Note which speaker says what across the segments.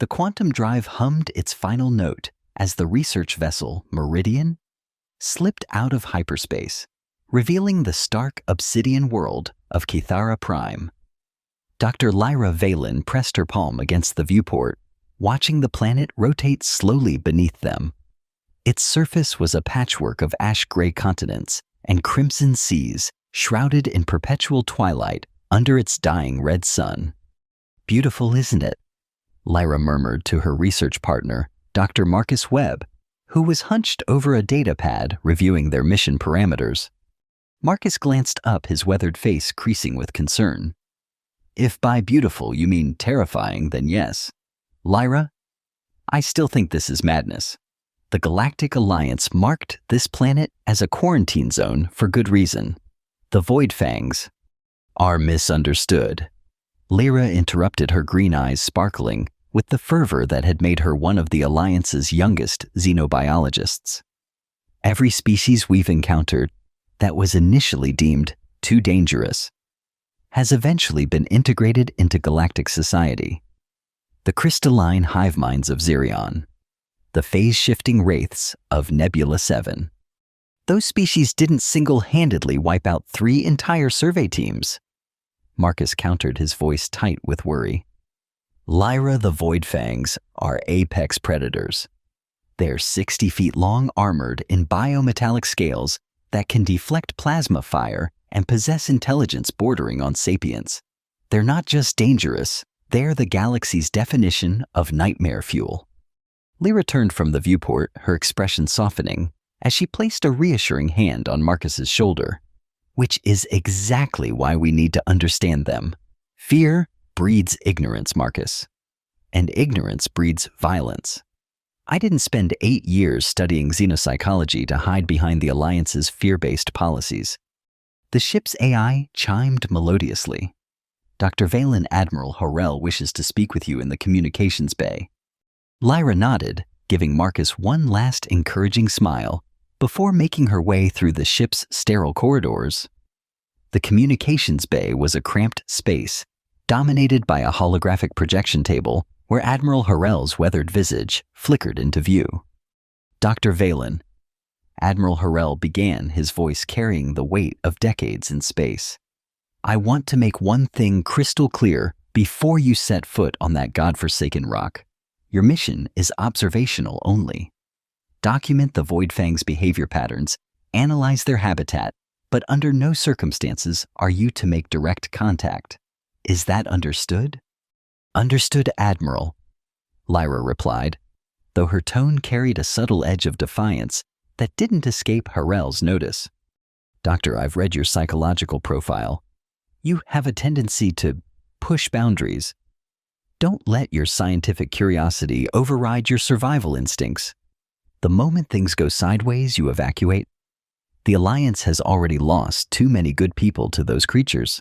Speaker 1: The quantum drive hummed its final note as the research vessel Meridian slipped out of hyperspace, revealing the stark obsidian world of Kithara Prime. Dr. Lyra Valen pressed her palm against the viewport, watching the planet rotate slowly beneath them. Its surface was a patchwork of ash-gray continents and crimson seas shrouded in perpetual twilight under its dying red sun. "Beautiful, isn't it?" Lyra murmured to her research partner, Dr. Marcus Webb, who was hunched over a data pad reviewing their mission parameters. Marcus glanced up, his weathered face creasing with concern. "If by beautiful you mean terrifying, then yes. Lyra, I still think this is madness. The Galactic Alliance marked this planet as a quarantine zone for good reason. The Void Fangs are misunderstood." Lyra interrupted, her green eyes sparkling with the fervor that had made her one of the Alliance's youngest xenobiologists. "Every species we've encountered that was initially deemed too dangerous has eventually been integrated into galactic society. The crystalline hive minds of Xerion, the phase-shifting wraiths of Nebula 7. Those species didn't single-handedly wipe out 3 entire survey teams." Marcus countered, his voice tight with worry. "Lyra, the Void Fangs are apex predators. They're 60 feet long, armored in biometallic scales that can deflect plasma fire and possess intelligence bordering on sapience. They're not just dangerous, they're the galaxy's definition of nightmare fuel." Lyra turned from the viewport, her expression softening, as she placed a reassuring hand on Marcus's shoulder. "Which is exactly why we need to understand them. Fear breeds ignorance, Marcus. And ignorance breeds violence. I didn't spend 8 years studying xenopsychology to hide behind the Alliance's fear-based policies." The ship's AI chimed melodiously. "Dr. Valen, Admiral Horrell wishes to speak with you in the communications bay." Lyra nodded, giving Marcus one last encouraging smile before making her way through the ship's sterile corridors. The communications bay was a cramped space, dominated by a holographic projection table where Admiral Horrell's weathered visage flickered into view. "Dr. Valen," Admiral Horrell began, his voice carrying the weight of decades in space, "I want to make one thing crystal clear before you set foot on that godforsaken rock. Your mission is observational only. Document the Void Fang's behavior patterns, analyze their habitat, but under no circumstances are you to make direct contact. Is that understood?" "Understood, Admiral," Lyra replied, though her tone carried a subtle edge of defiance that didn't escape Horrell's notice. "Doctor, I've read your psychological profile. You have a tendency to push boundaries. Don't let your scientific curiosity override your survival instincts. The moment things go sideways, you evacuate. The Alliance has already lost too many good people to those creatures."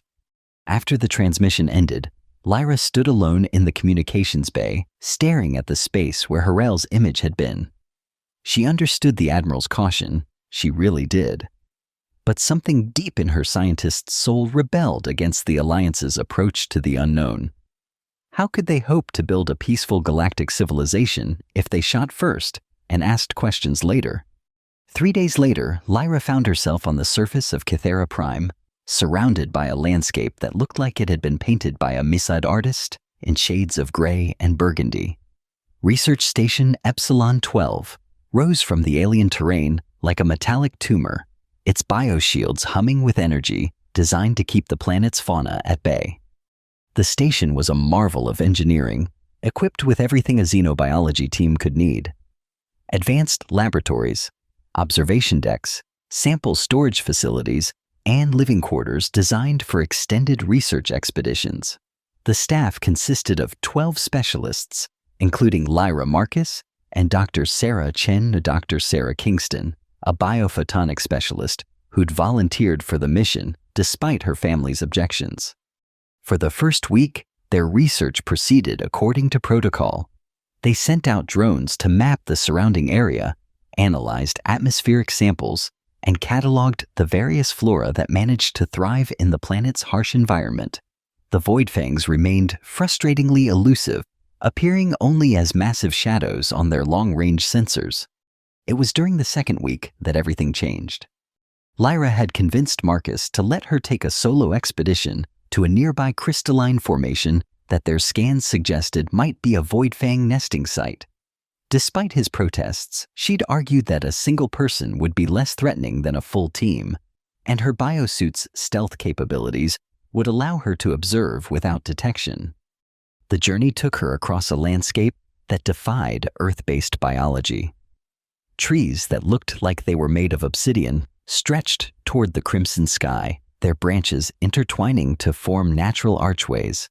Speaker 1: After the transmission ended, Lyra stood alone in the communications bay, staring at the space where Horrell's image had been. She understood the Admiral's caution, she really did. But something deep in her scientist's soul rebelled against the Alliance's approach to the unknown. How could they hope to build a peaceful galactic civilization if they shot first and asked questions later? 3 days later, Lyra found herself on the surface of Kithara Prime, surrounded by a landscape that looked like it had been painted by a Misad artist in shades of gray and burgundy. Research Station Epsilon 12 rose from the alien terrain like a metallic tumor, its bioshields humming with energy designed to keep the planet's fauna at bay. The station was a marvel of engineering, equipped with everything a xenobiology team could need. Advanced laboratories, observation decks, sample storage facilities, and living quarters designed for extended research expeditions. The staff consisted of 12 specialists, including Lyra Marcus and Dr. Sarah Chen, Dr. Sarah Kingston, a biophotonic specialist who'd volunteered for the mission despite her family's objections. For the first week, their research proceeded according to protocol. They sent out drones to map the surrounding area, analyzed atmospheric samples, and cataloged the various flora that managed to thrive in the planet's harsh environment. The Void Fangs remained frustratingly elusive appearing only as massive shadows on their long-range sensors. It was during the second week that everything changed. Lyra had convinced Marcus to let her take a solo expedition to a nearby crystalline formation that their scans suggested might be a voidfang nesting site. Despite his protests, she'd argued that a single person would be less threatening than a full team, and her biosuit's stealth capabilities would allow her to observe without detection. The journey took her across a landscape that defied Earth-based biology. Trees that looked like they were made of obsidian stretched toward the crimson sky, their branches intertwining to form natural archways.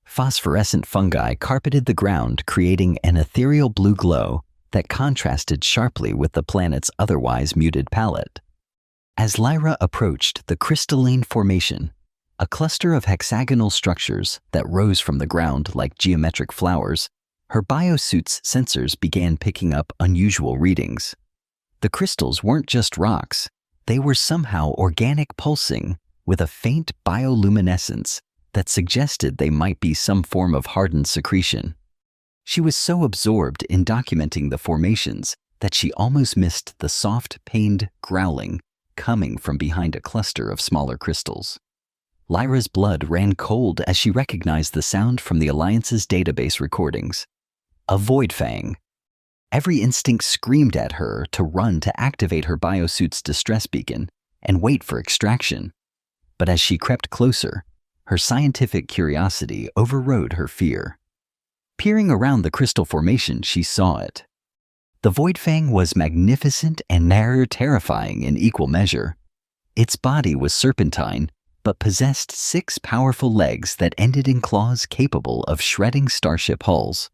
Speaker 1: Phosphorescent fungi carpeted the ground, creating an ethereal blue glow that contrasted sharply with the planet's otherwise muted palette. As Lyra approached the crystalline formation, a cluster of hexagonal structures that rose from the ground like geometric flowers, her biosuit's sensors began picking up unusual readings. The crystals weren't just rocks, they were somehow organic, pulsing with a faint bioluminescence that suggested they might be some form of hardened secretion. She was so absorbed in documenting the formations that she almost missed the soft, pained growling coming from behind a cluster of smaller crystals. Lyra's blood ran cold as she recognized the sound from the Alliance's database recordings. A voidfang. Every instinct screamed at her to run to activate her biosuit's distress beacon and wait for extraction. But as she crept closer, her scientific curiosity overrode her fear. Peering around the crystal formation, she saw it. The voidfang was magnificent and terrifying in equal measure. Its body was serpentine, but possessed 6 powerful legs that ended in claws capable of shredding starship hulls.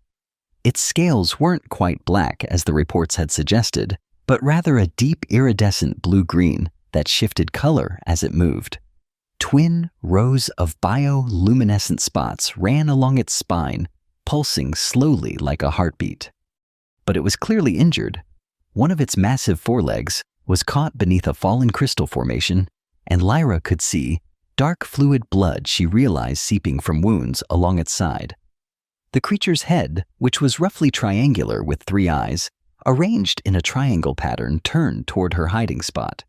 Speaker 1: Its scales weren't quite black as the reports had suggested, but rather a deep iridescent blue-green that shifted color as it moved. Twin rows of bioluminescent spots ran along its spine, pulsing slowly like a heartbeat. But it was clearly injured. One of its massive forelegs was caught beneath a fallen crystal formation, and Lyra could see dark fluid blood she realized seeping from wounds along its side. The creature's head, which was roughly triangular with 3 eyes, arranged in a triangle pattern, turned toward her hiding spot.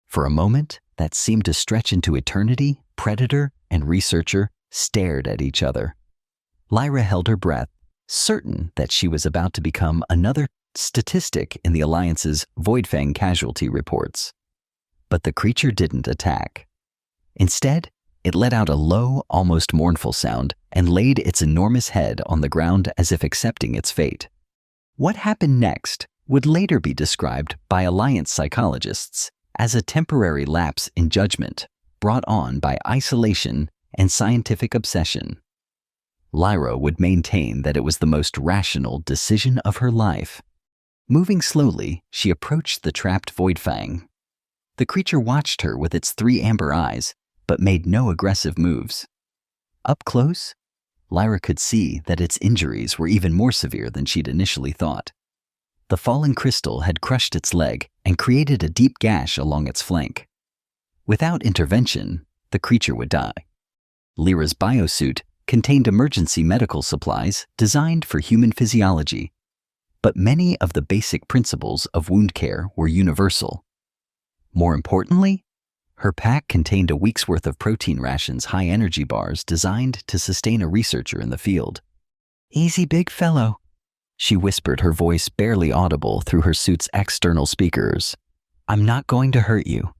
Speaker 1: For a moment that seemed to stretch into eternity, predator and researcher stared at each other. Lyra held her breath, certain that she was about to become another statistic in the Alliance's voidfang casualty reports. But the creature didn't attack. Instead, it let out a low, almost mournful sound and laid its enormous head on the ground as if accepting its fate. What happened next would later be described by Alliance psychologists as a temporary lapse in judgment brought on by isolation and scientific obsession. Lyra would maintain that it was the most rational decision of her life. Moving slowly, she approached the trapped voidfang. The creature watched her with its 3 amber eyes, but made no aggressive moves. Up close, Lyra could see that its injuries were even more severe than she'd initially thought. The fallen crystal had crushed its leg and created a deep gash along its flank. Without intervention, the creature would die. Lyra's biosuit contained emergency medical supplies designed for human physiology, but many of the basic principles of wound care were universal. More importantly, her pack contained a week's worth of protein rations, high-energy bars designed to sustain a researcher in the field. "Easy, big fellow," she whispered, her voice barely audible through her suit's external speakers. "I'm not going to hurt you."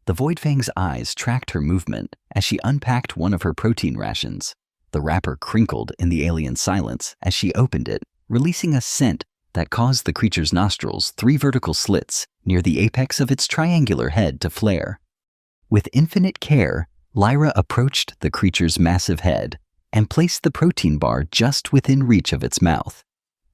Speaker 1: The voidfang's eyes tracked her movement as she unpacked one of her protein rations. The wrapper crinkled in the alien silence as she opened it, releasing a scent that caused the creature's nostrils, 3 vertical slits near the apex of its triangular head, to flare. With infinite care, Lyra approached the creature's massive head and placed the protein bar just within reach of its mouth.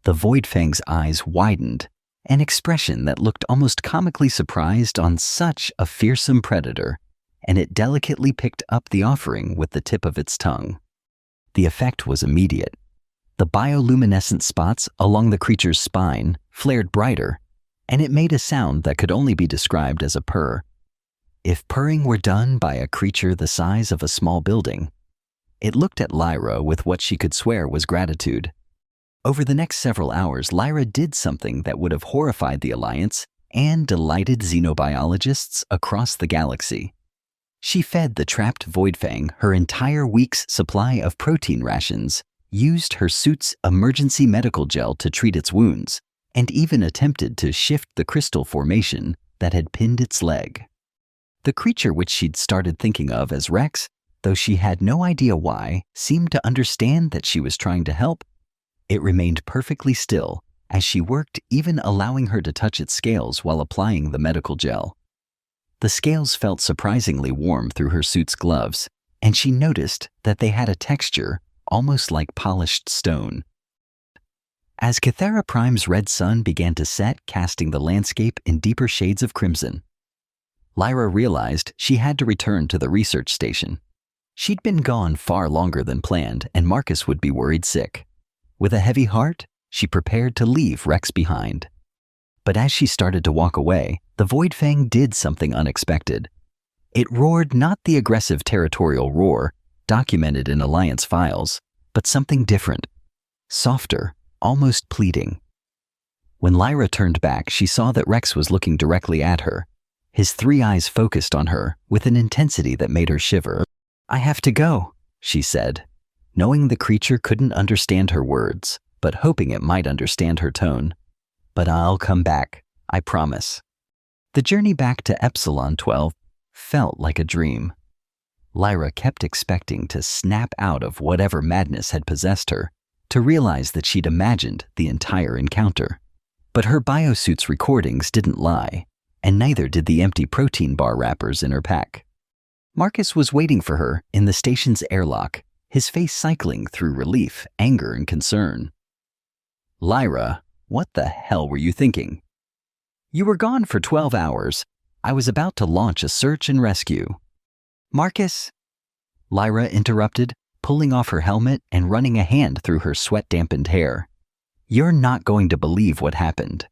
Speaker 1: The voidfang's eyes widened, an expression that looked almost comically surprised on such a fearsome predator, and it delicately picked up the offering with the tip of its tongue. The effect was immediate. The bioluminescent spots along the creature's spine flared brighter, and it made a sound that could only be described as a purr. If purring were done by a creature the size of a small building, It looked at Lyra with what she could swear was gratitude. Over the next several hours, Lyra did something that would have horrified the Alliance and delighted xenobiologists across the galaxy. She fed the trapped Voidfang her entire week's supply of protein rations, used her suit's emergency medical gel to treat its wounds, and even attempted to shift the crystal formation that had pinned its leg. The creature which she'd started thinking of as Rex, though she had no idea why, seemed to understand that she was trying to help. It remained perfectly still as she worked, even allowing her to touch its scales while applying the medical gel. The scales felt surprisingly warm through her suit's gloves, and she noticed that they had a texture almost like polished stone. As Kythera Prime's red sun began to set, casting the landscape in deeper shades of crimson, Lyra realized she had to return to the research station. She'd been gone far longer than planned, and Marcus would be worried sick. With a heavy heart, she prepared to leave Rex behind. But as she started to walk away, the Voidfang did something unexpected. It roared not the aggressive territorial roar documented in Alliance files, but something different, softer, almost pleading. When Lyra turned back, she saw that Rex was looking directly at her, his 3 eyes focused on her with an intensity that made her shiver. "I have to go," she said, knowing the creature couldn't understand her words, but hoping it might understand her tone. "But I'll come back, I promise." The journey back to Epsilon 12 felt like a dream. Lyra kept expecting to snap out of whatever madness had possessed her, to realize that she'd imagined the entire encounter. But her biosuit's recordings didn't lie, and neither did the empty protein bar wrappers in her pack. Marcus was waiting for her in the station's airlock, his face cycling through relief, anger, and concern. "Lyra, what the hell were you thinking? You were gone for 12 hours. I was about to launch a search and rescue." "Marcus," Lyra interrupted, pulling off her helmet and running a hand through her sweat-dampened hair. "You're not going to believe what happened."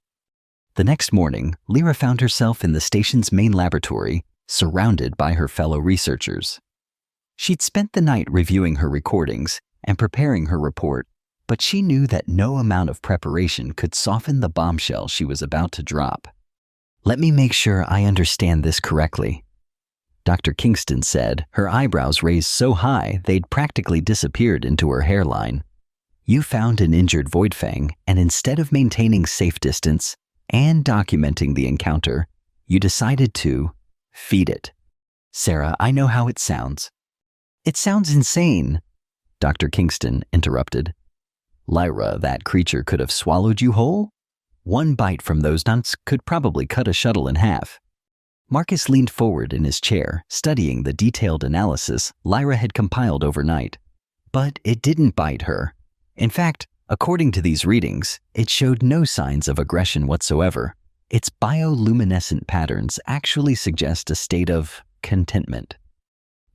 Speaker 1: The next morning, Lyra found herself in the station's main laboratory, surrounded by her fellow researchers. She'd spent the night reviewing her recordings and preparing her report, but she knew that no amount of preparation could soften the bombshell she was about to drop. "Let me make sure I understand this correctly," Dr. Kingston said, her eyebrows raised so high they'd practically disappeared into her hairline. "You found an injured Voidfang, and instead of maintaining safe distance and documenting the encounter, you decided to feed it." "Sarah, I know how it sounds." "It sounds insane," Dr. Kingston interrupted. "Lyra, that creature could have swallowed you whole? One bite from those nuts could probably cut a shuttle in half." Marcus leaned forward in his chair, studying the detailed analysis Lyra had compiled overnight. But it didn't bite her. In fact, according to these readings, it showed no signs of aggression whatsoever. Its bioluminescent patterns actually suggest a state of contentment.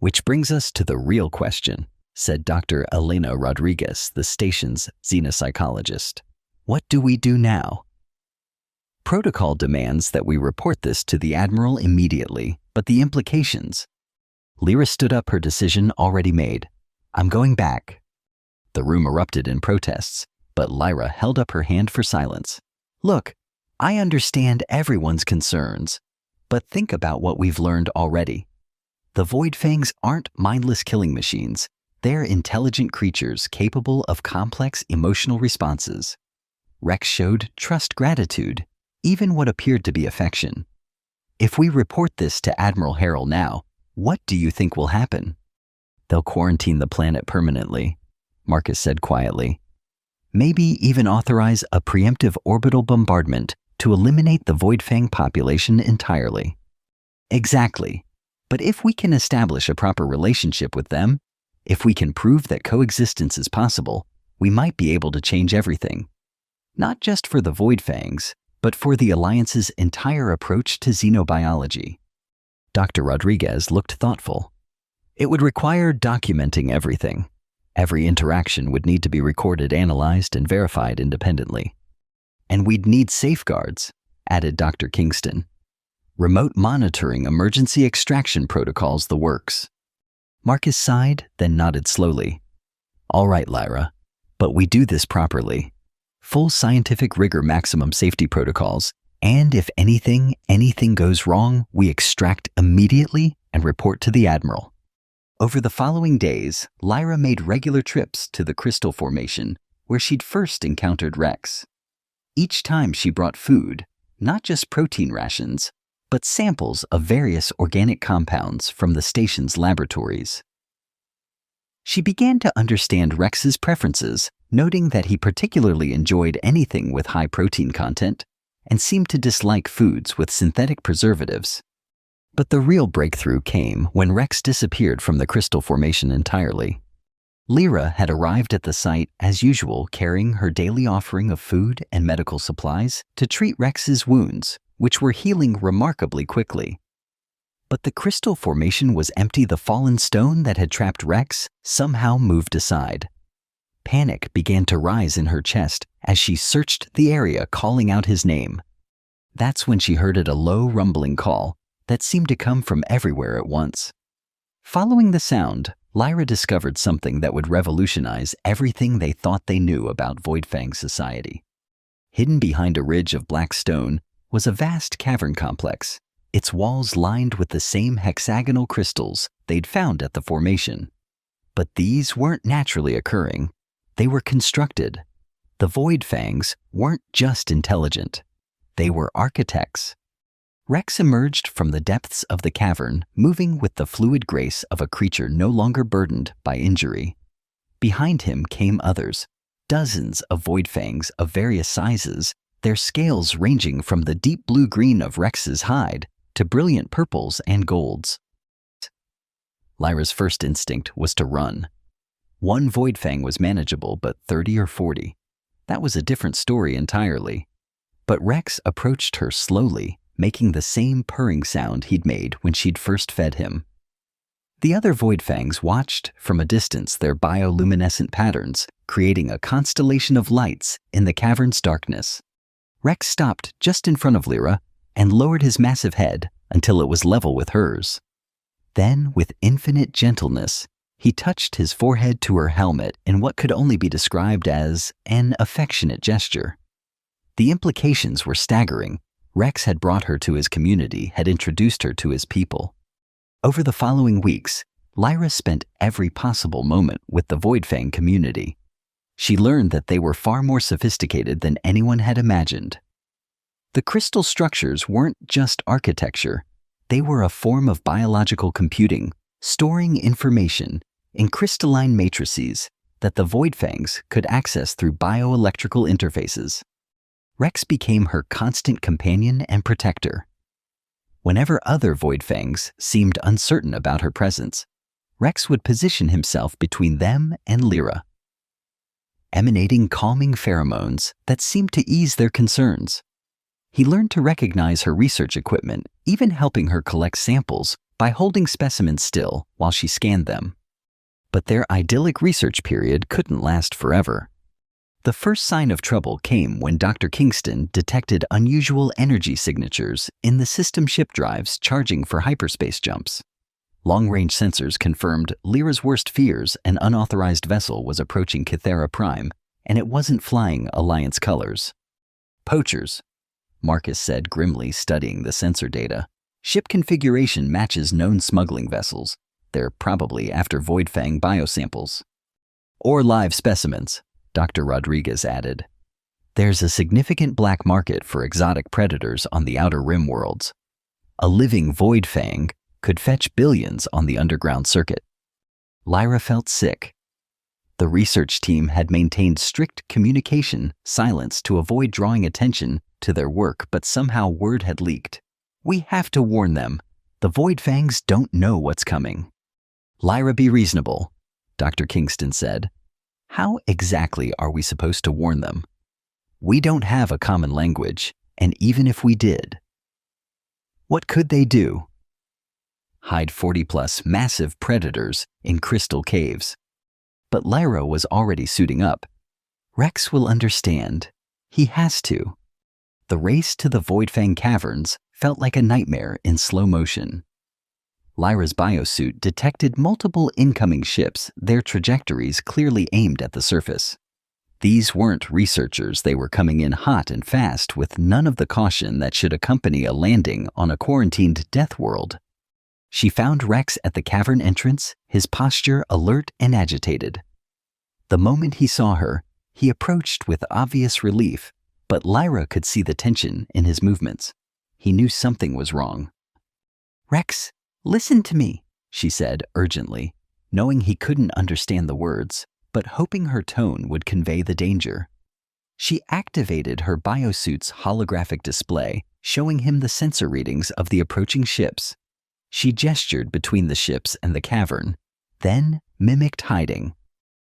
Speaker 1: "Which brings us to the real question," said Dr. Elena Rodriguez, the station's xenopsychologist. "What do we do now?" "Protocol demands that we report this to the Admiral immediately, but the implications..." Lyra stood up, her decision already made. "I'm going back." The room erupted in protests, but Lyra held up her hand for silence. "Look, I understand everyone's concerns, but think about what we've learned already. The Voidfangs aren't mindless killing machines. They're intelligent creatures capable of complex emotional responses. Rex showed trust, gratitude, even what appeared to be affection. If we report this to Admiral Harrell now, what do you think will happen?" "They'll quarantine the planet permanently," Marcus said quietly. "Maybe even authorize a preemptive orbital bombardment to eliminate the Voidfang population entirely." "Exactly. But if we can establish a proper relationship with them, if we can prove that coexistence is possible, we might be able to change everything. Not just for the Voidfangs, but for the Alliance's entire approach to xenobiology." Dr. Rodriguez looked thoughtful. "It would require documenting everything. Every interaction would need to be recorded, analyzed, and verified independently. And we'd need safeguards," added Dr. Kingston. "Remote monitoring, emergency extraction protocols, the works." Marcus sighed, then nodded slowly. All right, Lyra, but we do this properly. Full scientific rigor, maximum safety protocols, and if anything goes wrong, we extract immediately and report to the Admiral. Over the following days, Lyra made regular trips to the crystal formation where she'd first encountered Rex. Each time she brought food, not just protein rations, but samples of various organic compounds from the station's laboratories. She began to understand Rex's preferences, noting that he particularly enjoyed anything with high protein content and seemed to dislike foods with synthetic preservatives. But the real breakthrough came when Rex disappeared from the crystal formation entirely. Lyra had arrived at the site as usual, carrying her daily offering of food and medical supplies to treat Rex's wounds, which were healing remarkably quickly. But the crystal formation was empty. The fallen stone that had trapped Rex somehow moved aside. Panic began to rise in her chest as she searched the area, calling out his name. That's when she heard a low rumbling call that seemed to come from everywhere at once. Following the sound, Lyra discovered something that would revolutionize everything they thought they knew about Voidfang society. Hidden behind a ridge of black stone was a vast cavern complex, its walls lined with the same hexagonal crystals they'd found at the formation. But these weren't naturally occurring. They were constructed. The Voidfangs weren't just intelligent. They were architects. Rex emerged from the depths of the cavern, moving with the fluid grace of a creature no longer burdened by injury. Behind him came others, dozens of Voidfangs of various sizes, their scales ranging from the deep blue-green of Rex's hide to brilliant purples and golds. Lyra's first instinct was to run. One Voidfang was manageable, but 30 or 40. That was a different story entirely. But Rex approached her slowly, making the same purring sound he'd made when she'd first fed him. The other Voidfangs watched from a distance, their bioluminescent patterns creating a constellation of lights in the cavern's darkness. Rex stopped just in front of Lyra and lowered his massive head until it was level with hers. Then, with infinite gentleness, he touched his forehead to her helmet in what could only be described as an affectionate gesture. The implications were staggering. Rex had brought her to his community, had introduced her to his people. Over the following weeks, Lyra spent every possible moment with the Voidfang community. She learned that they were far more sophisticated than anyone had imagined. The crystal structures weren't just architecture. They were a form of biological computing, storing information in crystalline matrices that the Voidfangs could access through bioelectrical interfaces. Rex became her constant companion and protector. Whenever other Voidfangs seemed uncertain about her presence, Rex would position himself between them and Lyra, emanating calming pheromones that seemed to ease their concerns. He learned to recognize her research equipment, even helping her collect samples by holding specimens still while she scanned them. But their idyllic research period couldn't last forever. The first sign of trouble came when Dr. Kingston detected unusual energy signatures in the system ship drives charging for hyperspace jumps. Long-range sensors confirmed Lyra's worst fears: an unauthorized vessel was approaching Kythera Prime, and it wasn't flying Alliance colors. Poachers, Marcus said grimly, studying the sensor data. Ship configuration matches known smuggling vessels. They're probably after Voidfang biosamples. Or live specimens, Dr. Rodriguez added. There's a significant black market for exotic predators on the Outer Rim worlds. A living Voidfang could fetch billions on the underground circuit. Lyra felt sick. The research team had maintained strict communication silence to avoid drawing attention to their work, but somehow word had leaked. We have to warn them. The Voidfangs don't know what's coming. Lyra, be reasonable, Dr. Kingston said. How exactly are we supposed to warn them? We don't have a common language, and even if we did, what could they do? Hide 40-plus massive predators in crystal caves. But Lyra was already suiting up. Rex will understand. He has to. The race to the Voidfang caverns felt like a nightmare in slow motion. Lyra's biosuit detected multiple incoming ships, their trajectories clearly aimed at the surface. These weren't researchers, they were coming in hot and fast with none of the caution that should accompany a landing on a quarantined death world. She found Rex at the cavern entrance, his posture alert and agitated. The moment he saw her, he approached with obvious relief, but Lyra could see the tension in his movements. He knew something was wrong. "Rex, listen to me," she said urgently, knowing he couldn't understand the words, but hoping her tone would convey the danger. She activated her biosuit's holographic display, showing him the sensor readings of the approaching ships. She gestured between the ships and the cavern, then mimicked hiding.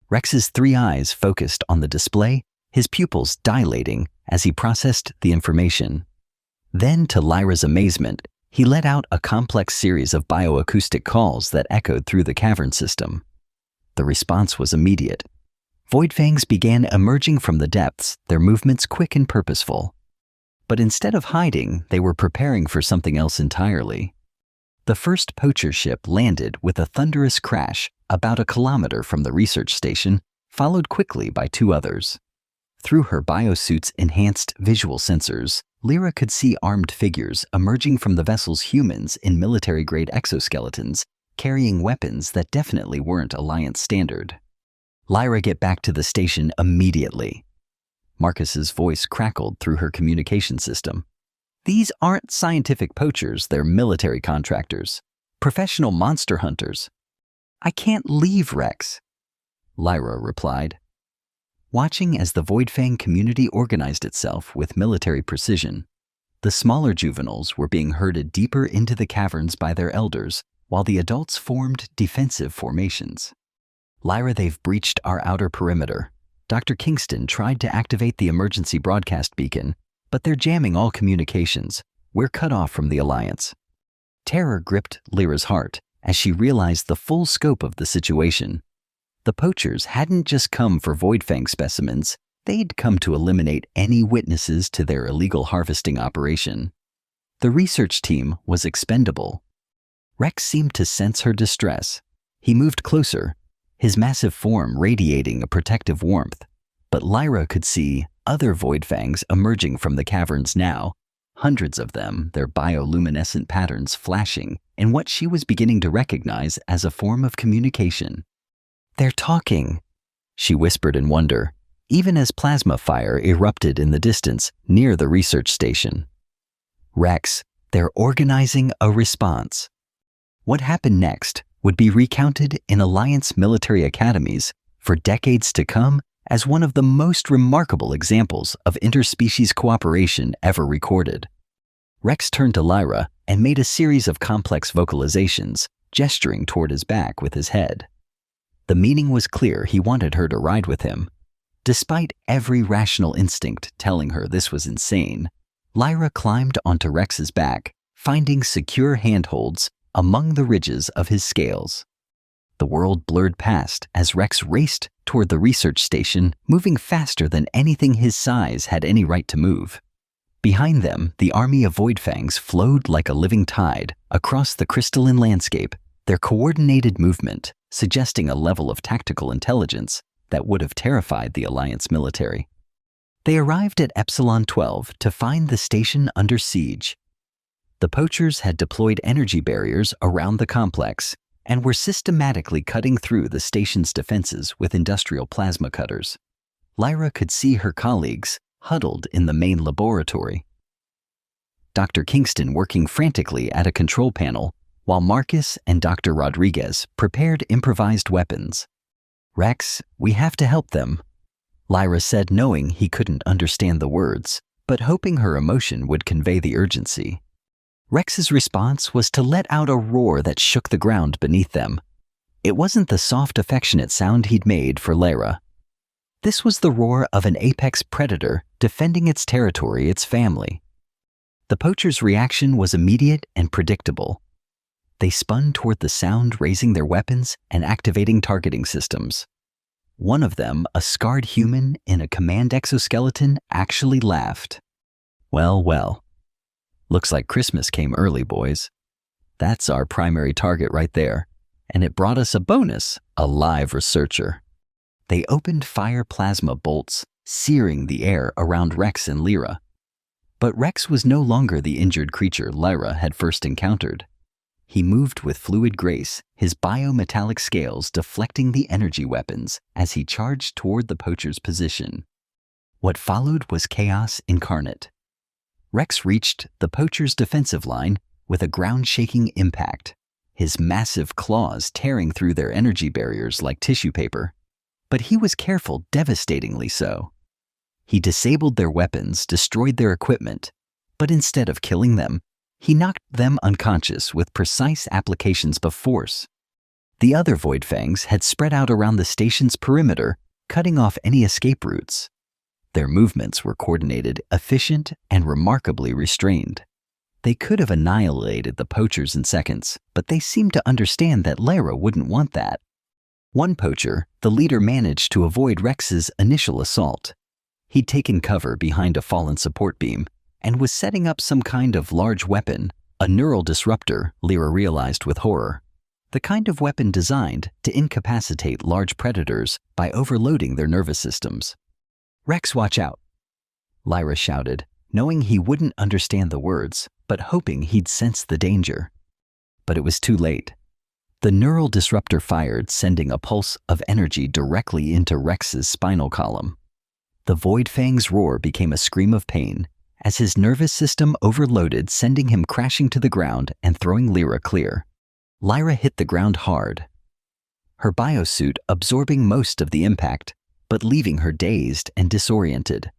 Speaker 1: Rex's 3 eyes focused on the display, his pupils dilating as he processed the information. Then, to Lyra's amazement, he let out a complex series of bioacoustic calls that echoed through the cavern system. The response was immediate. Void fangs began emerging from the depths, their movements quick and purposeful. But instead of hiding, they were preparing for something else entirely. The first poacher ship landed with a thunderous crash about a kilometer from the research station, followed quickly by 2 others. Through her biosuit's enhanced visual sensors, Lyra could see armed figures emerging from the vessel's humans in military-grade exoskeletons, carrying weapons that definitely weren't Alliance standard. "Lyra, get back to the station immediately." Marcus's voice crackled through her communication system. "These aren't scientific poachers, they're military contractors. Professional monster hunters." "I can't leave, Rex," Lyra replied. Watching as the Voidfang community organized itself with military precision, the smaller juveniles were being herded deeper into the caverns by their elders, while the adults formed defensive formations. "Lyra, they've breached our outer perimeter. Dr. Kingston tried to activate the emergency broadcast beacon, but they're jamming all communications. We're cut off from the Alliance." Terror gripped Lyra's heart as she realized the full scope of the situation. The poachers hadn't just come for Voidfang specimens, they'd come to eliminate any witnesses to their illegal harvesting operation. The research team was expendable. Rex seemed to sense her distress. He moved closer, his massive form radiating a protective warmth. But Lyra could see other Voidfangs emerging from the caverns now, hundreds of them, their bioluminescent patterns flashing in what she was beginning to recognize as a form of communication. "They're talking," she whispered in wonder, even as plasma fire erupted in the distance near the research station. "Rex, they're organizing a response." What happened next would be recounted in Alliance military academies for decades to come as one of the most remarkable examples of interspecies cooperation ever recorded. Rex turned to Lyra and made a series of complex vocalizations, gesturing toward his back with his head. The meaning was clear, he wanted her to ride with him. Despite every rational instinct telling her this was insane, Lyra climbed onto Rex's back, finding secure handholds among the ridges of his scales. The world blurred past as Rex raced toward the research station, moving faster than anything his size had any right to move. Behind them, the army of Voidfangs flowed like a living tide across the crystalline landscape, their coordinated movement suggesting a level of tactical intelligence that would have terrified the Alliance military. They arrived at Epsilon 12 to find the station under siege. The poachers had deployed energy barriers around the complex and were systematically cutting through the station's defenses with industrial plasma cutters. Lyra could see her colleagues huddled in the main laboratory. Dr. Kingston working frantically at a control panel, while Marcus and Dr. Rodriguez prepared improvised weapons. "Rex, we have to help them," Lyra said, knowing he couldn't understand the words, but hoping her emotion would convey the urgency. Rex's response was to let out a roar that shook the ground beneath them. It wasn't the soft, affectionate sound he'd made for Lyra. This was the roar of an apex predator defending its territory, its family. The poacher's reaction was immediate and predictable. They spun toward the sound, raising their weapons and activating targeting systems. One of them, a scarred human in a command exoskeleton, actually laughed. Well, looks like Christmas came early, boys." That's our primary target right there. And it brought us a bonus, a live researcher. They opened fire plasma bolts, searing the air around Rex and Lyra. But Rex was no longer the injured creature Lyra had first encountered. He moved with fluid grace, his biometallic scales deflecting the energy weapons as he charged toward the poacher's position. What followed was chaos incarnate. Rex reached the poacher's defensive line with a ground-shaking impact, his massive claws tearing through their energy barriers like tissue paper. But he was careful, devastatingly so. He disabled their weapons, destroyed their equipment, but instead of killing them, he knocked them unconscious with precise applications of force. The other Void Fangs had spread out around the station's perimeter, cutting off any escape routes. Their movements were coordinated, efficient, and remarkably restrained. They could have annihilated the poachers in seconds, but they seemed to understand that Lyra wouldn't want that. One poacher, the leader, managed to avoid Rex's initial assault. He'd taken cover behind a fallen support beam and was setting up some kind of large weapon, a neural disruptor, Lyra realized with horror. The kind of weapon designed to incapacitate large predators by overloading their nervous systems. "Rex, watch out," Lyra shouted, knowing he wouldn't understand the words, but hoping he'd sense the danger. But it was too late. The neural disruptor fired, sending a pulse of energy directly into Rex's spinal column. The Void Fang's roar became a scream of pain as his nervous system overloaded, sending him crashing to the ground and throwing Lyra clear. Lyra hit the ground hard, her biosuit absorbing most of the impact, but leaving her dazed and disoriented.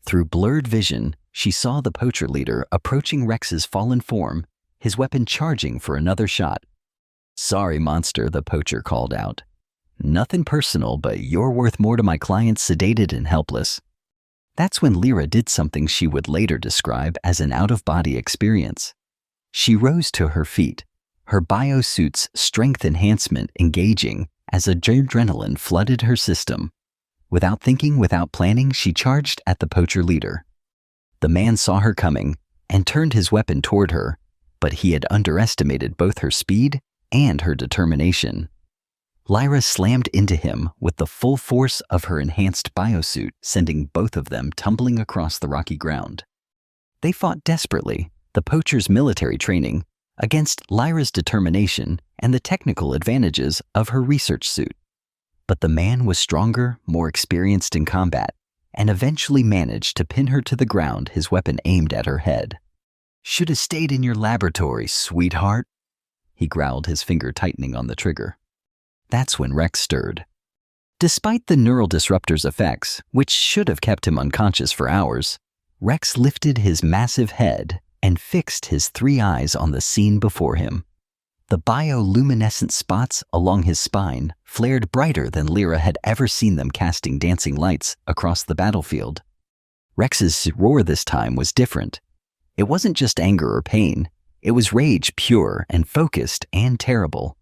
Speaker 1: Through blurred vision, she saw the poacher leader approaching Rex's fallen form, his weapon charging for another shot. "Sorry, monster," the poacher called out. "Nothing personal, but you're worth more to my clients sedated and helpless." That's when Lyra did something she would later describe as an out-of-body experience. She rose to her feet, her biosuit's strength enhancement engaging as adrenaline flooded her system. Without thinking, without planning, she charged at the poacher leader. The man saw her coming and turned his weapon toward her, but he had underestimated both her speed and her determination. Lyra slammed into him with the full force of her enhanced biosuit, sending both of them tumbling across the rocky ground. They fought desperately, the poacher's military training, against Lyra's determination and the technical advantages of her research suit. But the man was stronger, more experienced in combat, and eventually managed to pin her to the ground, his weapon aimed at her head. "Should have stayed in your laboratory, sweetheart," he growled, his finger tightening on the trigger. That's when Rex stirred. Despite the neural disruptor's effects, which should have kept him unconscious for hours, Rex lifted his massive head and fixed his three eyes on the scene before him. The bioluminescent spots along his spine flared brighter than Lyra had ever seen them, casting dancing lights across the battlefield. Rex's roar this time was different. It wasn't just anger or pain. It was rage, pure and focused and terrible.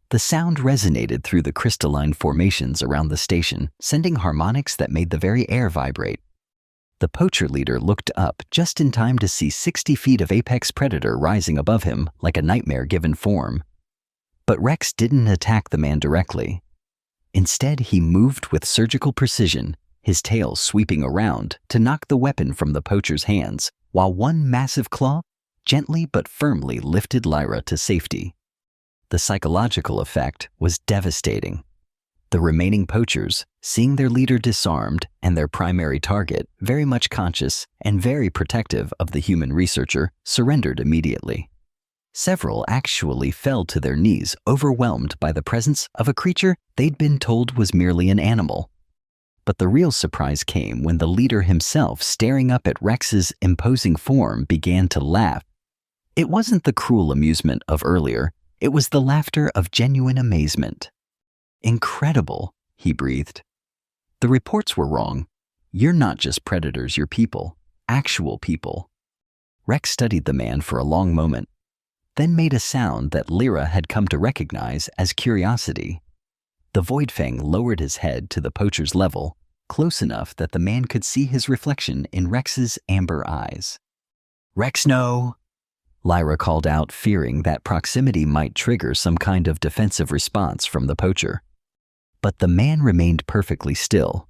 Speaker 1: The sound resonated through the crystalline formations around the station, sending harmonics that made the very air vibrate. The poacher leader looked up just in time to see 60 feet of apex predator rising above him like a nightmare given form. But Rex didn't attack the man directly. Instead, he moved with surgical precision, his tail sweeping around to knock the weapon from the poacher's hands, while one massive claw gently but firmly lifted Lyra to safety. The psychological effect was devastating. The remaining poachers, seeing their leader disarmed and their primary target very much conscious and very protective of the human researcher, surrendered immediately. Several actually fell to their knees, overwhelmed by the presence of a creature they'd been told was merely an animal. But the real surprise came when the leader himself, staring up at Rex's imposing form, began to laugh. It wasn't the cruel amusement of earlier. It was the laughter of genuine amazement. "Incredible," he breathed. "The reports were wrong. You're not just predators, you're people. Actual people." Rex studied the man for a long moment, then made a sound that Lyra had come to recognize as curiosity. The Void Fang lowered his head to the poacher's level, close enough that the man could see his reflection in Rex's amber eyes. "Rex, no," Lyra called out, fearing that proximity might trigger some kind of defensive response from the poacher. But the man remained perfectly still,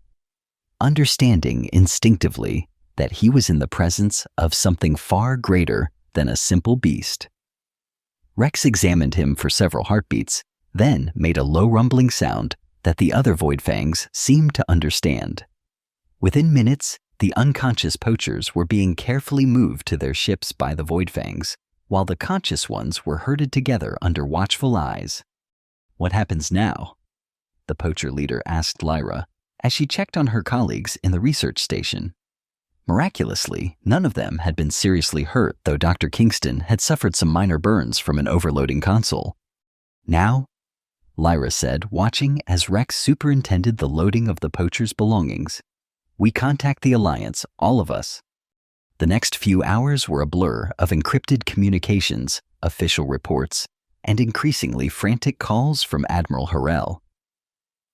Speaker 1: understanding instinctively that he was in the presence of something far greater than a simple beast. Rex examined him for several heartbeats, then made a low rumbling sound that the other Void Fangs seemed to understand. Within minutes, the unconscious poachers were being carefully moved to their ships by the Void Fangs, while the conscious ones were herded together under watchful eyes. "What happens now?" the poacher leader asked Lyra as she checked on her colleagues in the research station. Miraculously, none of them had been seriously hurt, though Dr. Kingston had suffered some minor burns from an overloading console. "Now," Lyra said, watching as Rex superintended the loading of the poacher's belongings, "we contact the Alliance, all of us." The next few hours were a blur of encrypted communications, official reports, and increasingly frantic calls from Admiral Harrell.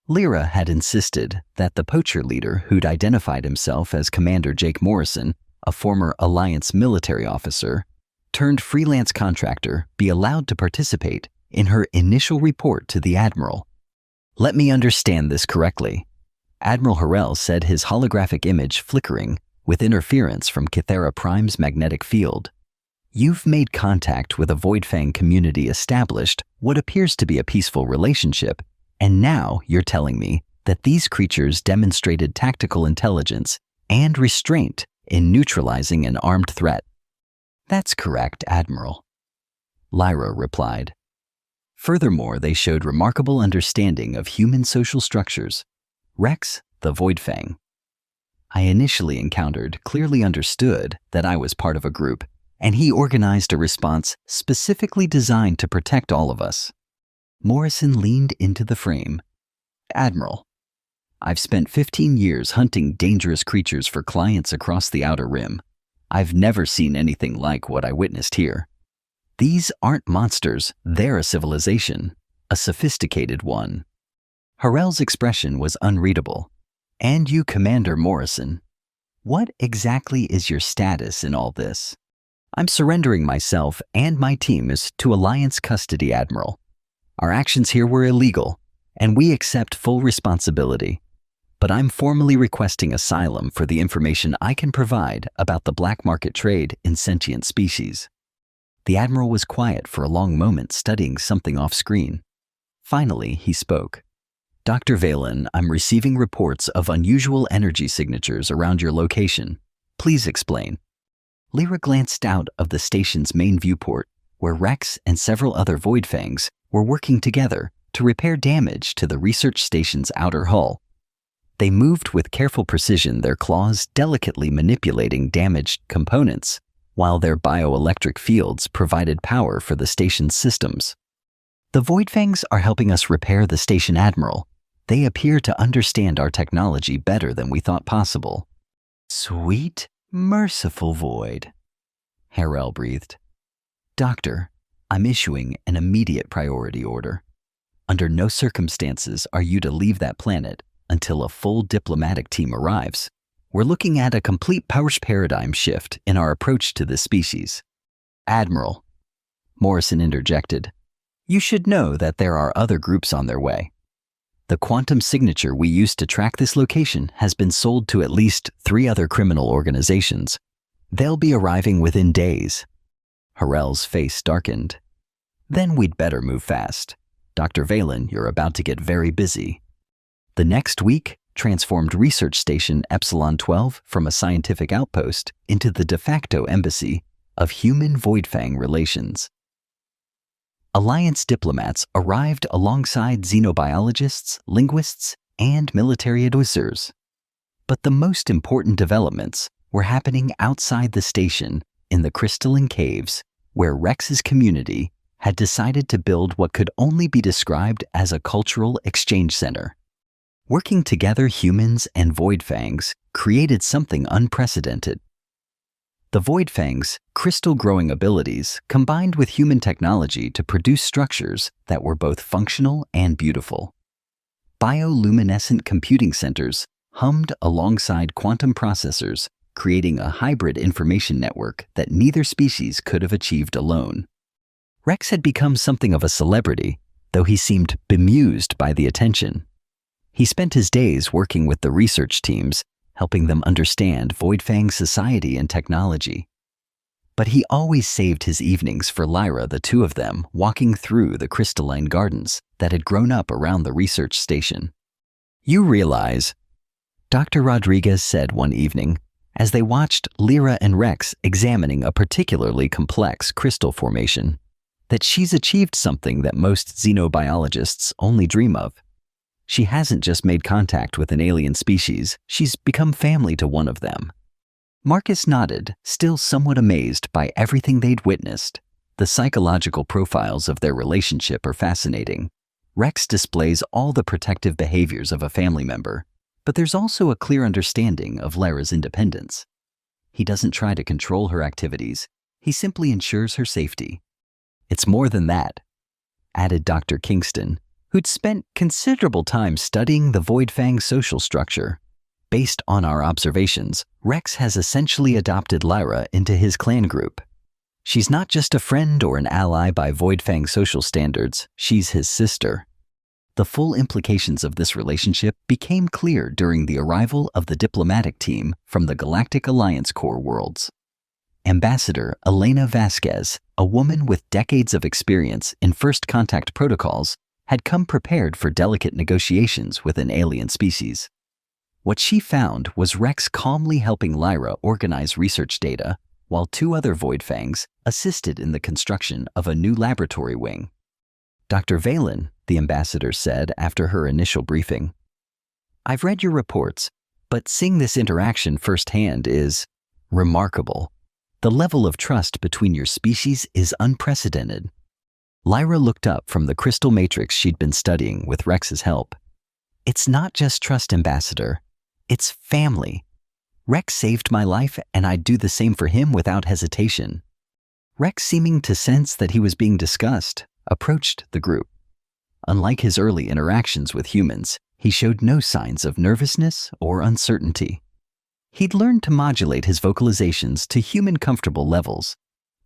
Speaker 1: Lyra had insisted that the poacher leader, who'd identified himself as Commander Jake Morrison, a former Alliance military officer, turned freelance contractor, be allowed to participate in her initial report to the Admiral. "Let me understand this correctly." Admiral Harrell said, his holographic image flickering with interference from Kythera Prime's magnetic field. "You've made contact with a Void Fang community, established what appears to be a peaceful relationship, and now you're telling me that these creatures demonstrated tactical intelligence and restraint in neutralizing an armed threat." "That's correct, Admiral," Lyra replied. "Furthermore, they showed remarkable understanding of human social structures. Rex, the Void Fang I initially encountered, clearly understood that I was part of a group, and he organized a response specifically designed to protect all of us." Morrison leaned into the frame. "Admiral, I've spent 15 years hunting dangerous creatures for clients across the Outer Rim. I've never seen anything like what I witnessed here. These aren't monsters, they're a civilization, a sophisticated one." Harrell's expression was unreadable. "And you, Commander Morrison, what exactly is your status in all this?" "I'm surrendering myself and my team to Alliance custody, Admiral. Our actions here were illegal, and we accept full responsibility. But I'm formally requesting asylum for the information I can provide about the black market trade in sentient species." The Admiral was quiet for a long moment, studying something off-screen. Finally, he spoke. "Dr. Valen, I'm receiving reports of unusual energy signatures around your location. Please explain." Lyra glanced out of the station's main viewport, where Rex and several other Void Fangs were working together to repair damage to the research station's outer hull. They moved with careful precision, their claws delicately manipulating damaged components, while their bioelectric fields provided power for the station's systems. "The Void Fangs are helping us repair the station, Admiral. They appear to understand our technology better than we thought possible." "Sweet, merciful Void," Harrell breathed. "Doctor, I'm issuing an immediate priority order. Under no circumstances are you to leave that planet until a full diplomatic team arrives. We're looking at a complete power paradigm shift in our approach to this species." "Admiral," Morrison interjected, "you should know that there are other groups on their way. The quantum signature we used to track this location has been sold to at least 3 other criminal organizations. They'll be arriving within days." Harrell's face darkened. "Then we'd better move fast. Dr. Valen, you're about to get very busy." The next week transformed Research Station Epsilon 12 from a scientific outpost into the de facto embassy of human-Void Fang relations. Alliance diplomats arrived alongside xenobiologists, linguists, and military advisors. But the most important developments were happening outside the station in the crystalline caves, where Rex's community had decided to build what could only be described as a cultural exchange center. Working together, humans and Void Fangs created something unprecedented. The Void Fang's crystal-growing abilities combined with human technology to produce structures that were both functional and beautiful. Bioluminescent computing centers hummed alongside quantum processors, creating a hybrid information network that neither species could have achieved alone. Rex had become something of a celebrity, though he seemed bemused by the attention. He spent his days working with the research teams, helping them understand Voidfang's society and technology. But he always saved his evenings for Lyra, the two of them walking through the crystalline gardens that had grown up around the research station. "You realize," Dr. Rodriguez said one evening, as they watched Lyra and Rex examining a particularly complex crystal formation, that she's achieved something that most xenobiologists only dream of. She hasn't just made contact with an alien species, she's become family to one of them. Marcus nodded, still somewhat amazed by everything they'd witnessed. The psychological profiles of their relationship are fascinating. Rex displays all the protective behaviors of a family member, but there's also a clear understanding of Lyra's independence. He doesn't try to control her activities, he simply ensures her safety. "It's more than that," added Dr. Kingston, who'd spent considerable time studying the Voidfang social structure. "Based on our observations, Rex has essentially adopted Lyra into his clan group. She's not just a friend or an ally by Voidfang social standards, she's his sister." The full implications of this relationship became clear during the arrival of the diplomatic team from the Galactic Alliance Corps worlds. Ambassador Elena Vasquez, a woman with decades of experience in first contact protocols, had come prepared for delicate negotiations with an alien species. What she found was Rex calmly helping Lyra organize research data, while two other Voidfangs assisted in the construction of a new laboratory wing. "Dr. Valen," the ambassador said after her initial briefing, "I've read your reports, but seeing this interaction firsthand is remarkable. The level of trust between your species is unprecedented." Lyra looked up from the crystal matrix she'd been studying with Rex's help. "It's not just trust, Ambassador. It's family. Rex saved my life, and I'd do the same for him without hesitation." Rex, seeming to sense that he was being discussed, approached the group. Unlike his early interactions with humans, he showed no signs of nervousness or uncertainty. He'd learned to modulate his vocalizations to human comfortable levels,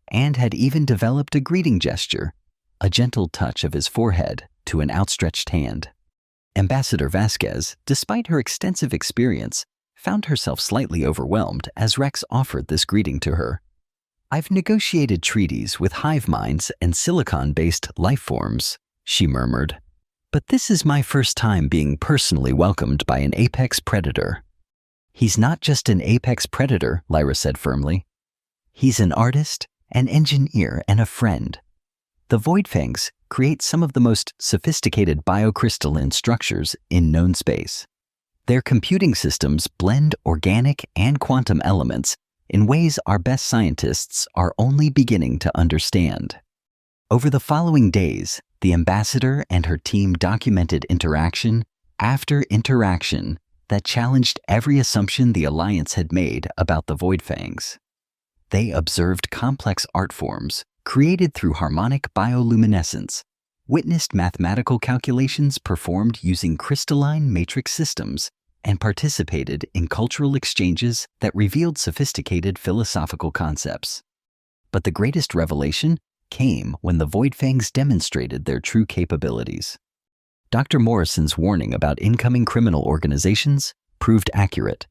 Speaker 1: and had even developed a greeting gesture, a gentle touch of his forehead to an outstretched hand. Ambassador Vasquez, despite her extensive experience, found herself slightly overwhelmed as Rex offered this greeting to her. "I've negotiated treaties with hive minds and silicon-based life forms," she murmured. "But this is my first time being personally welcomed by an apex predator." "He's not just an apex predator," Lyra said firmly. "He's an artist, an engineer, and a friend. The Voidfangs create some of the most sophisticated biocrystalline structures in known space. Their computing systems blend organic and quantum elements in ways our best scientists are only beginning to understand." Over the following days, the ambassador and her team documented interaction after interaction that challenged every assumption the Alliance had made about the Voidfangs. They observed complex art forms created through harmonic bioluminescence, witnessed mathematical calculations performed using crystalline matrix systems, and participated in cultural exchanges that revealed sophisticated philosophical concepts. But the greatest revelation came when the Voidfangs demonstrated their true capabilities. Dr. Morrison's warning about incoming criminal organizations proved accurate.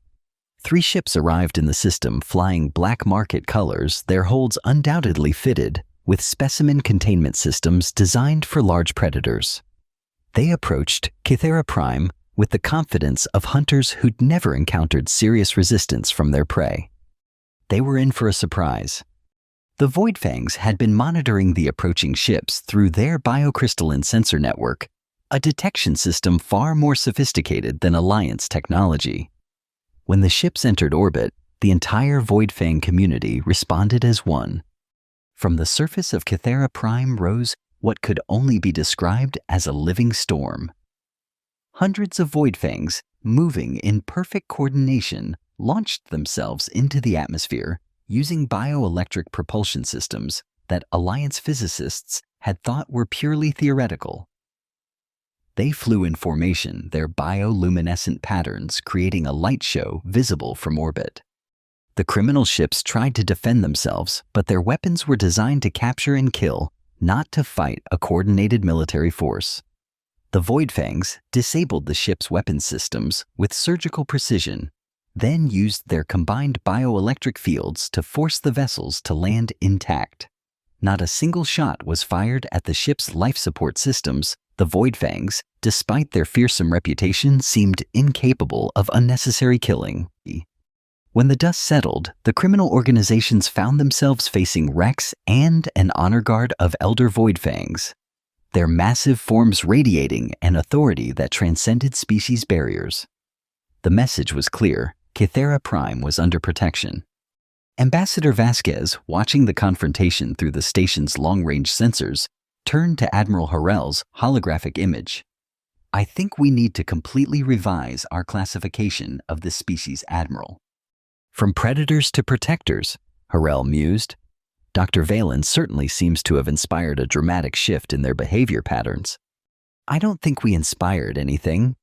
Speaker 1: 3 ships arrived in the system flying black market colors, their holds undoubtedly fitted with specimen containment systems designed for large predators. They approached Kythera Prime with the confidence of hunters who'd never encountered serious resistance from their prey. They were in for a surprise. The Voidfangs had been monitoring the approaching ships through their biocrystalline sensor network, a detection system far more sophisticated than Alliance technology. When the ships entered orbit, the entire Voidfang community responded as one. From the surface of Kythera Prime rose what could only be described as a living storm. Hundreds of Voidfangs, moving in perfect coordination, launched themselves into the atmosphere using bioelectric propulsion systems that Alliance physicists had thought were purely theoretical. They flew in formation, their bioluminescent patterns creating a light show visible from orbit. The criminal ships tried to defend themselves, but their weapons were designed to capture and kill, not to fight a coordinated military force. The Voidfangs disabled the ship's weapon systems with surgical precision, then used their combined bioelectric fields to force the vessels to land intact. Not a single shot was fired at the ship's life support systems. The Voidfangs, despite their fearsome reputation, seemed incapable of unnecessary killing. When the dust settled, the criminal organizations found themselves facing Rex and an honor guard of elder Voidfangs, their massive forms radiating an authority that transcended species barriers. The message was clear: Kythera Prime was under protection. Ambassador Vasquez, watching the confrontation through the station's long-range sensors, turned to Admiral Harrell's holographic image. "I think we need to completely revise our classification of this species, Admiral." "From predators to protectors," Harrell mused. Dr. Valen certainly seems to have inspired a dramatic shift in their behavior patterns. "I don't think we inspired anything,"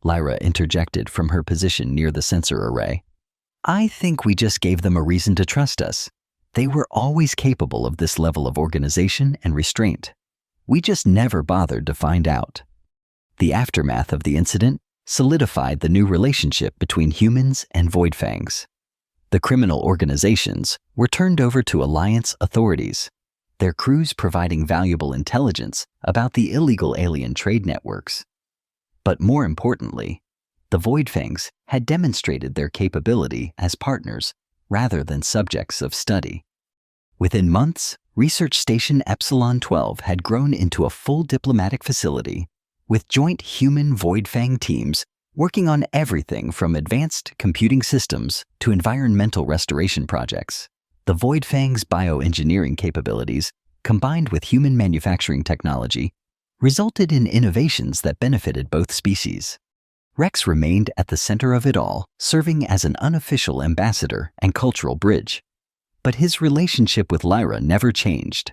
Speaker 1: Lyra interjected from her position near the sensor array. "I think we just gave them a reason to trust us. They were always capable of this level of organization and restraint. We just never bothered to find out." The aftermath of the incident solidified the new relationship between humans and Voidfangs. The criminal organizations were turned over to Alliance authorities, their crews providing valuable intelligence about the illegal alien trade networks. But more importantly, the Voidfangs had demonstrated their capability as partners rather than subjects of study. Within months, Research Station Epsilon 12 had grown into a full diplomatic facility, with joint human Voidfang teams working on everything from advanced computing systems to environmental restoration projects. The Voidfang's bioengineering capabilities, combined with human manufacturing technology, resulted in innovations that benefited both species. Rex remained at the center of it all, serving as an unofficial ambassador and cultural bridge. But his relationship with Lyra never changed.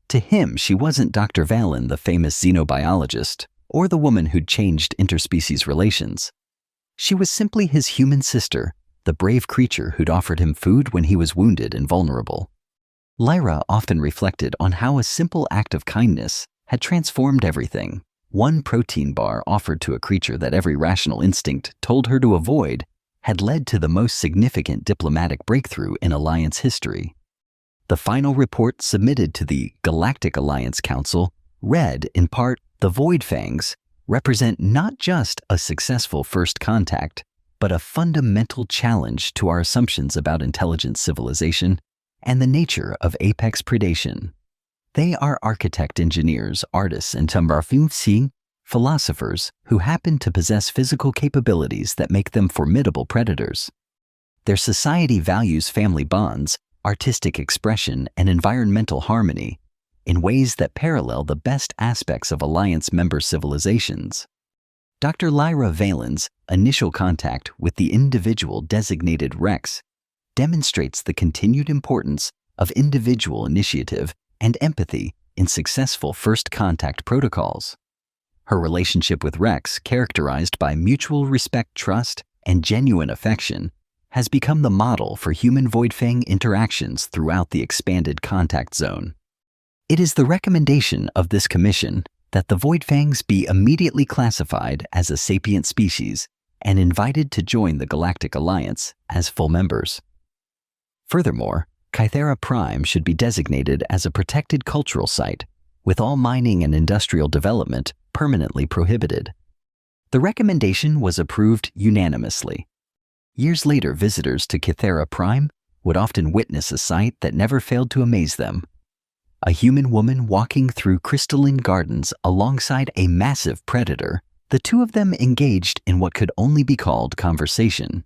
Speaker 1: To him, she wasn't Dr. Valen, the famous xenobiologist, or the woman who'd changed interspecies relations. She was simply his human sister, the brave creature who'd offered him food when he was wounded and vulnerable. Lyra often reflected on how a simple act of kindness had transformed everything. One protein bar offered to a creature that every rational instinct told her to avoid had led to the most significant diplomatic breakthrough in Alliance history. The final report submitted to the Galactic Alliance Council read, in part, "The Voidfangs represent not just a successful first contact, but a fundamental challenge to our assumptions about intelligent civilization and the nature of apex predation. They are architect engineers, artists, and tambarfimsi, philosophers who happen to possess physical capabilities that make them formidable predators. Their society values family bonds, artistic expression, and environmental harmony in ways that parallel the best aspects of Alliance member civilizations." Dr. Lyra Valen's initial contact with the individual designated Rex demonstrates the continued importance of individual initiative and empathy in successful first contact protocols. Her relationship with Rex, characterized by mutual respect, trust, and genuine affection, has become the model for human Voidfang interactions throughout the expanded contact zone. It is the recommendation of this commission that the Voidfangs be immediately classified as a sapient species and invited to join the Galactic Alliance as full members. Furthermore, Kythera Prime should be designated as a protected cultural site, with all mining and industrial development permanently prohibited. The recommendation was approved unanimously. Years later, visitors to Kythera Prime would often witness a sight that never failed to amaze them: a human woman walking through crystalline gardens alongside a massive predator, the two of them engaged in what could only be called conversation.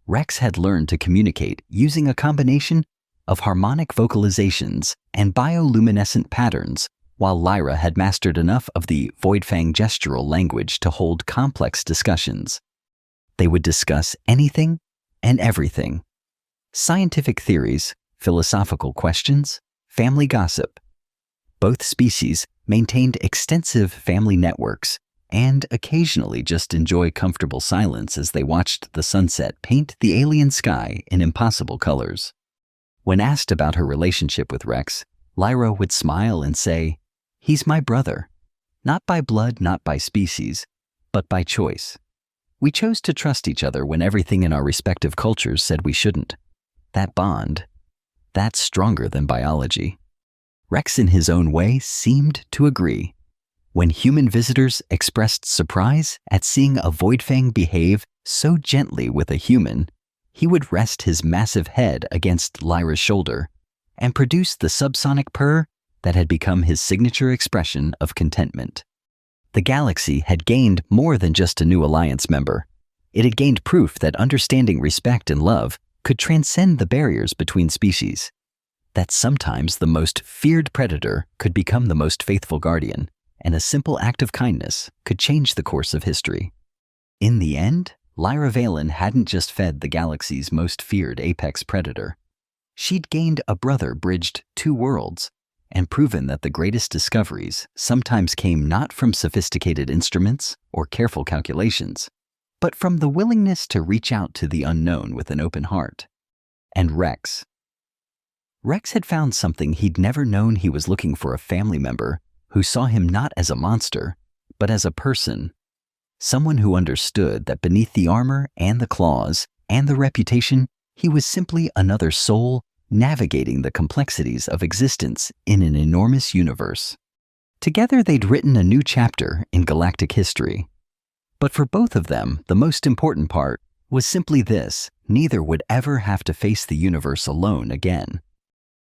Speaker 1: Rex had learned to communicate using a combination of harmonic vocalizations and bioluminescent patterns, while Lyra had mastered enough of the Voidfang gestural language to hold complex discussions. They would discuss anything and everything: scientific theories, philosophical questions, family gossip. Both species maintained extensive family networks and occasionally just enjoy comfortable silence as they watched the sunset paint the alien sky in impossible colors. When asked about her relationship with Rex, Lyra would smile and say, "He's my brother. Not by blood, not by species, but by choice. We chose to trust each other when everything in our respective cultures said we shouldn't. That bond, that's stronger than biology." Rex, in his own way, seemed to agree. When human visitors expressed surprise at seeing a Voidfang behave so gently with a human, he would rest his massive head against Lyra's shoulder and produce the subsonic purr that had become his signature expression of contentment. The galaxy had gained more than just a new alliance member. It had gained proof that understanding respect and love could transcend the barriers between species. That sometimes the most feared predator could become the most faithful guardian, and a simple act of kindness could change the course of history. In the end, Lyra Valen hadn't just fed the galaxy's most feared apex predator. She'd gained a brother bridged two worlds, and proven that the greatest discoveries sometimes came not from sophisticated instruments or careful calculations, but from the willingness to reach out to the unknown with an open heart. And Rex had found something he'd never known. He was looking for a family member who saw him not as a monster, but as a person. Someone who understood that beneath the armor and the claws and the reputation, he was simply another soul navigating the complexities of existence in an enormous universe. Together they'd written a new chapter in galactic history. But for both of them, the most important part was simply this: neither would ever have to face the universe alone again.